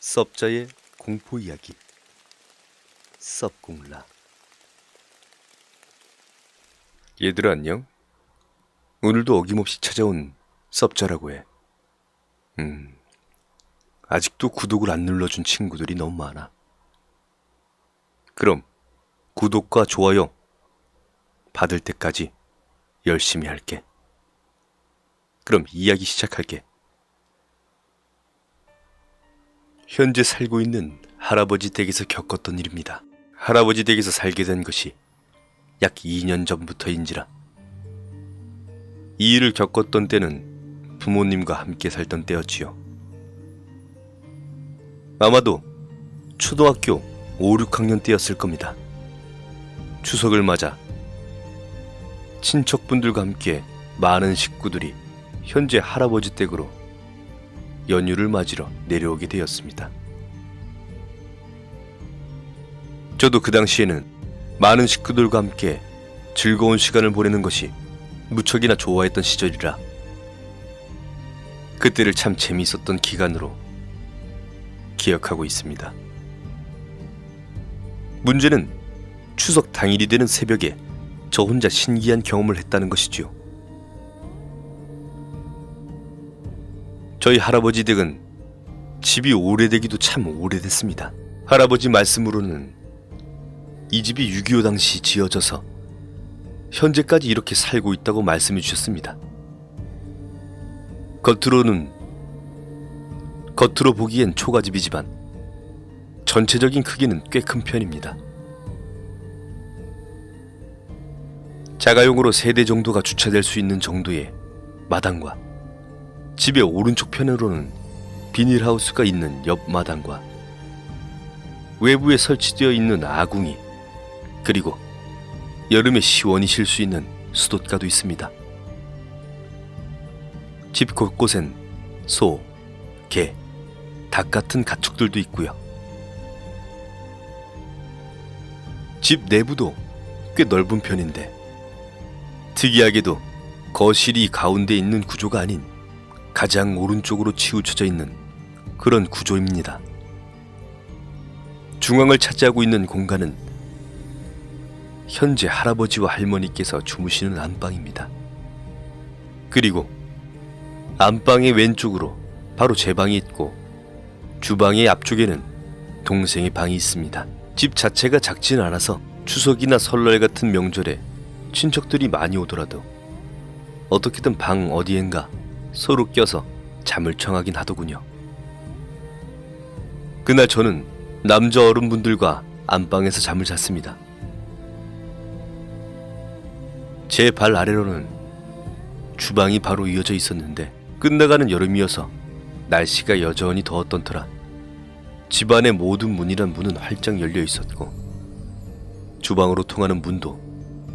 섭자의 공포 이야기 섭공라. 얘들아 안녕. 오늘도 어김없이 찾아온 섭자라고 해. 아직도 구독을 안 눌러준 친구들이 너무 많아. 그럼 구독과 좋아요 받을 때까지 열심히 할게. 그럼 이야기 시작할게. 현재 살고 있는 할아버지 댁에서 겪었던 일입니다. 할아버지 댁에서 살게 된 것이 약 2년 전부터인지라. 이 일을 겪었던 때는 부모님과 함께 살던 때였지요. 아마도 초등학교 5, 6학년 때였을 겁니다. 추석을 맞아 친척분들과 함께 많은 식구들이 현재 할아버지 댁으로 연휴를 맞으러 내려오게 되었습니다. 저도 그 당시에는 많은 식구들과 함께 즐거운 시간을 보내는 것이 무척이나 좋아했던 시절이라 그때를 참 재미있었던 기간으로 기억하고 있습니다. 문제는 추석 당일이 되는 새벽에 저 혼자 신기한 경험을 했다는 것이지요. 저희 할아버지 댁은 집이 오래되기도 참 오래됐습니다. 할아버지 말씀으로는 이 집이 6.25 당시 지어져서 현재까지 이렇게 살고 있다고 말씀해 주셨습니다. 겉으로 보기엔 초가집이지만 전체적인 크기는 꽤 큰 편입니다. 자가용으로 3대 정도가 주차될 수 있는 정도의 마당과 집의 오른쪽 편으로는 비닐하우스가 있는 옆마당과 외부에 설치되어 있는 아궁이, 그리고 여름에 시원히 쉴 수 있는 수돛가도 있습니다. 집 곳곳엔 소, 개, 닭 같은 가축들도 있고요. 집 내부도 꽤 넓은 편인데 특이하게도 거실이 가운데 있는 구조가 아닌 가장 오른쪽으로 치우쳐져 있는 그런 구조입니다. 중앙을 차지하고 있는 공간은 현재 할아버지와 할머니께서 주무시는 안방입니다. 그리고 안방의 왼쪽으로 바로 제 방이 있고 주방의 앞쪽에는 동생의 방이 있습니다. 집 자체가 작진 않아서 추석이나 설날 같은 명절에 친척들이 많이 오더라도 어떻게든 방 어디엔가 서로 껴서 잠을 청하긴 하더군요. 그날 저는 남자 어른분들과 안방에서 잠을 잤습니다. 제 발 아래로는 주방이 바로 이어져 있었는데 끝나가는 여름이어서 날씨가 여전히 더웠던 터라 집안의 모든 문이란 문은 활짝 열려 있었고 주방으로 통하는 문도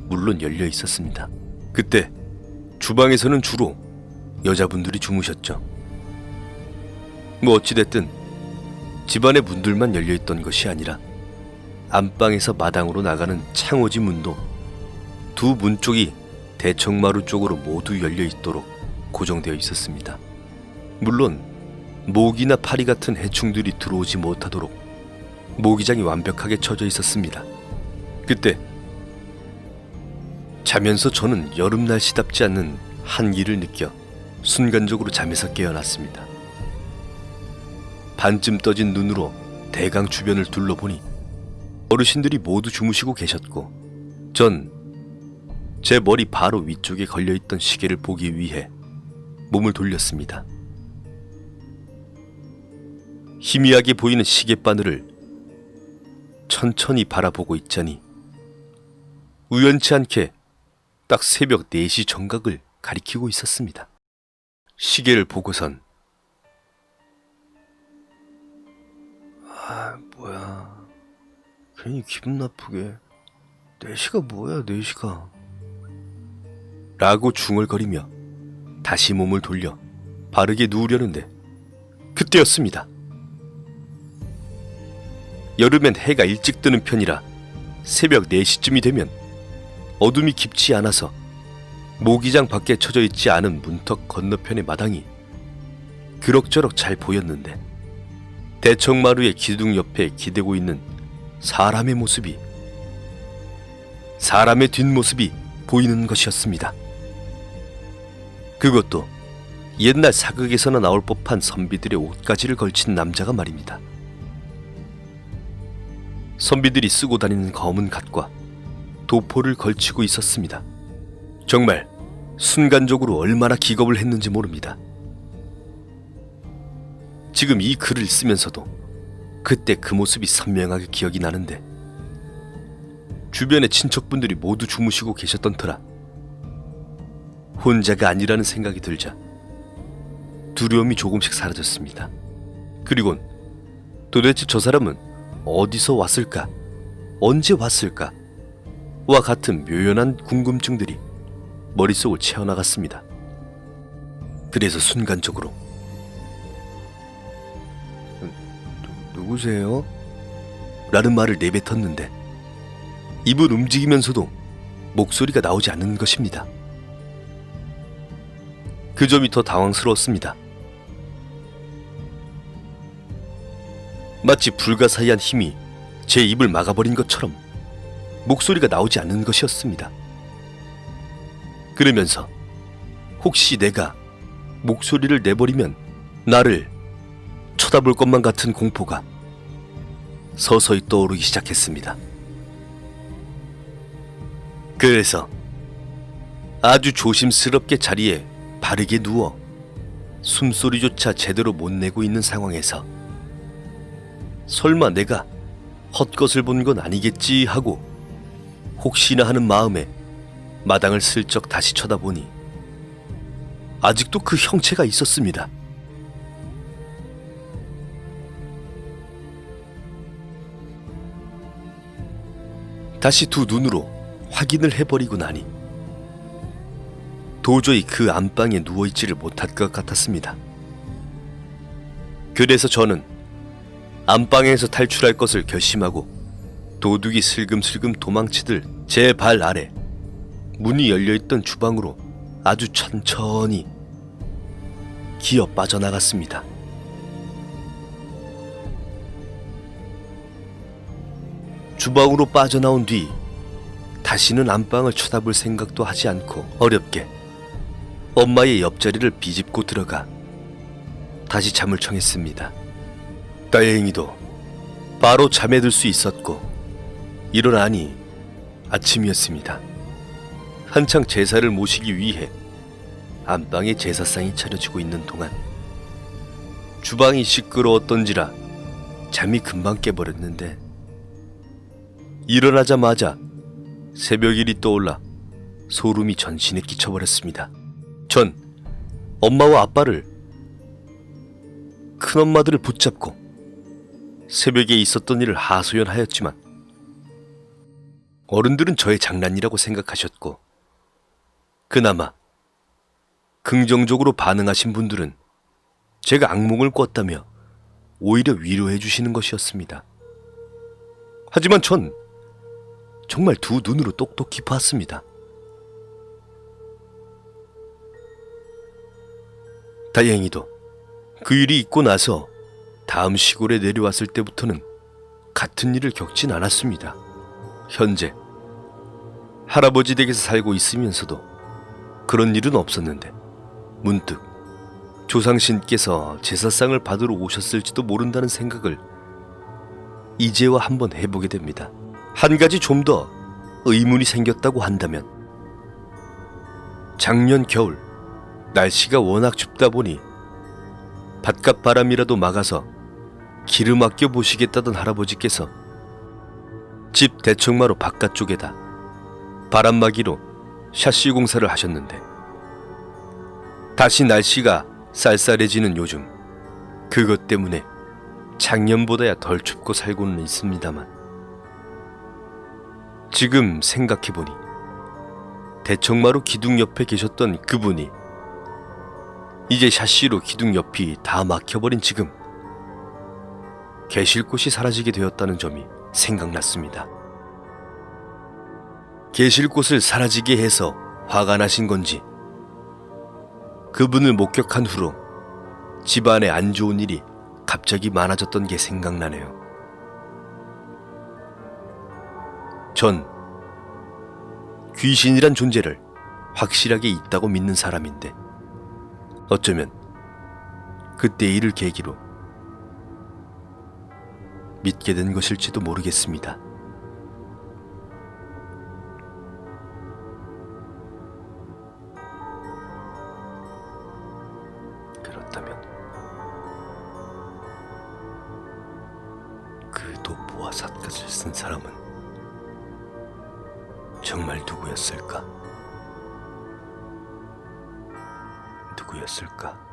물론 열려 있었습니다. 그때 주방에서는 주로 여자분들이 주무셨죠. 뭐 어찌됐든 집안의 문들만 열려있던 것이 아니라 안방에서 마당으로 나가는 창호지 문도 두 문 쪽이 대청마루 쪽으로 모두 열려있도록 고정되어 있었습니다. 물론 모기나 파리 같은 해충들이 들어오지 못하도록 모기장이 완벽하게 쳐져 있었습니다. 그때 자면서 저는 여름 날씨답지 않는 한기를 느껴 순간적으로 잠에서 깨어났습니다. 반쯤 떠진 눈으로 대강 주변을 둘러보니 어르신들이 모두 주무시고 계셨고 전 제 머리 바로 위쪽에 걸려있던 시계를 보기 위해 몸을 돌렸습니다. 희미하게 보이는 시계바늘을 천천히 바라보고 있자니 우연치 않게 딱 새벽 4시 정각을 가리키고 있었습니다. 시계를 보고선 뭐야, 괜히 기분 나쁘게 4시가 뭐야 4시가 라고 중얼거리며 다시 몸을 돌려 바르게 누우려는데 그때였습니다. 여름엔 해가 일찍 뜨는 편이라 새벽 4시쯤이 되면 어둠이 깊지 않아서 모기장 밖에 쳐져 있지 않은 문턱 건너편의 마당이 그럭저럭 잘 보였는데 대청마루의 기둥 옆에 기대고 있는 사람의 뒷모습이 보이는 것이었습니다. 그것도 옛날 사극에서나 나올 법한 선비들의 옷가지를 걸친 남자가 말입니다. 선비들이 쓰고 다니는 검은 갓과 도포를 걸치고 있었습니다. 정말 순간적으로 얼마나 기겁을 했는지 모릅니다. 지금 이 글을 쓰면서도 그때 그 모습이 선명하게 기억이 나는데, 주변의 친척분들이 모두 주무시고 계셨던 터라 혼자가 아니라는 생각이 들자 두려움이 조금씩 사라졌습니다. 그리곤 도대체 저 사람은 어디서 왔을까? 언제 왔을까? 와 같은 묘연한 궁금증들이 머릿속을 채워나갔습니다. 그래서 순간적으로 누구세요? 라는 말을 내뱉었는데 입을 움직이면서도 목소리가 나오지 않는 것입니다. 그 점이 더 당황스러웠습니다. 마치 불가사의한 힘이 제 입을 막아버린 것처럼 목소리가 나오지 않는 것이었습니다. 그러면서 혹시 내가 목소리를 내버리면 나를 쳐다볼 것만 같은 공포가 서서히 떠오르기 시작했습니다. 그래서 아주 조심스럽게 자리에 바르게 누워 숨소리조차 제대로 못 내고 있는 상황에서 설마 내가 헛것을 본 건 아니겠지 하고 혹시나 하는 마음에 마당을 슬쩍 다시 쳐다보니 아직도 그 형체가 있었습니다. 다시 두 눈으로 확인을 해버리고 나니 도저히 그 안방에 누워있지를 못할 것 같았습니다. 그래서 저는 안방에서 탈출할 것을 결심하고 도둑이 슬금슬금 도망치듯 제 발 아래 문이 열려있던 주방으로 아주 천천히 기어 빠져나갔습니다. 주방으로 빠져나온 뒤 다시는 안방을 쳐다볼 생각도 하지 않고 어렵게 엄마의 옆자리를 비집고 들어가 다시 잠을 청했습니다. 다행히도 바로 잠에 들 수 있었고 일어나니 아침이었습니다. 한창 제사를 모시기 위해 안방에 제사상이 차려지고 있는 동안 주방이 시끄러웠던지라 잠이 금방 깨버렸는데, 일어나자마자 새벽일이 떠올라 소름이 전신에 끼쳐버렸습니다. 전 엄마와 아빠를, 큰엄마들을 붙잡고 새벽에 있었던 일을 하소연하였지만 어른들은 저의 장난이라고 생각하셨고, 그나마 긍정적으로 반응하신 분들은 제가 악몽을 꿨다며 오히려 위로해 주시는 것이었습니다. 하지만 전 정말 두 눈으로 똑똑히 봤습니다. 다행히도 그 일이 있고 나서 다음 시골에 내려왔을 때부터는 같은 일을 겪진 않았습니다. 현재 할아버지 댁에서 살고 있으면서도 그런 일은 없었는데, 문득 조상신께서 제사상을 받으러 오셨을지도 모른다는 생각을 이제와 한번 해보게 됩니다. 한 가지 좀 더 의문이 생겼다고 한다면, 작년 겨울 날씨가 워낙 춥다 보니 바깥 바람이라도 막아서 기름 아껴 보시겠다던 할아버지께서 집 대청마루 바깥쪽에다 바람막이로 샤시 공사를 하셨는데, 다시 날씨가 쌀쌀해지는 요즘 그것 때문에 작년보다야 덜 춥고 살고는 있습니다만, 지금 생각해보니 대청마루 기둥 옆에 계셨던 그분이 이제 샤시로 기둥 옆이 다 막혀버린 지금 계실 곳이 사라지게 되었다는 점이 생각났습니다. 계실 곳을 사라지게 해서 화가 나신 건지, 그분을 목격한 후로 집안에 안 좋은 일이 갑자기 많아졌던 게 생각나네요. 전 귀신이란 존재를 확실하게 있다고 믿는 사람인데 어쩌면 그때 일을 계기로 믿게 된 것일지도 모르겠습니다. 그렇다면 그 도포와 삿갓을 쓴 사람은 정말 누구였을까? 누구였을까?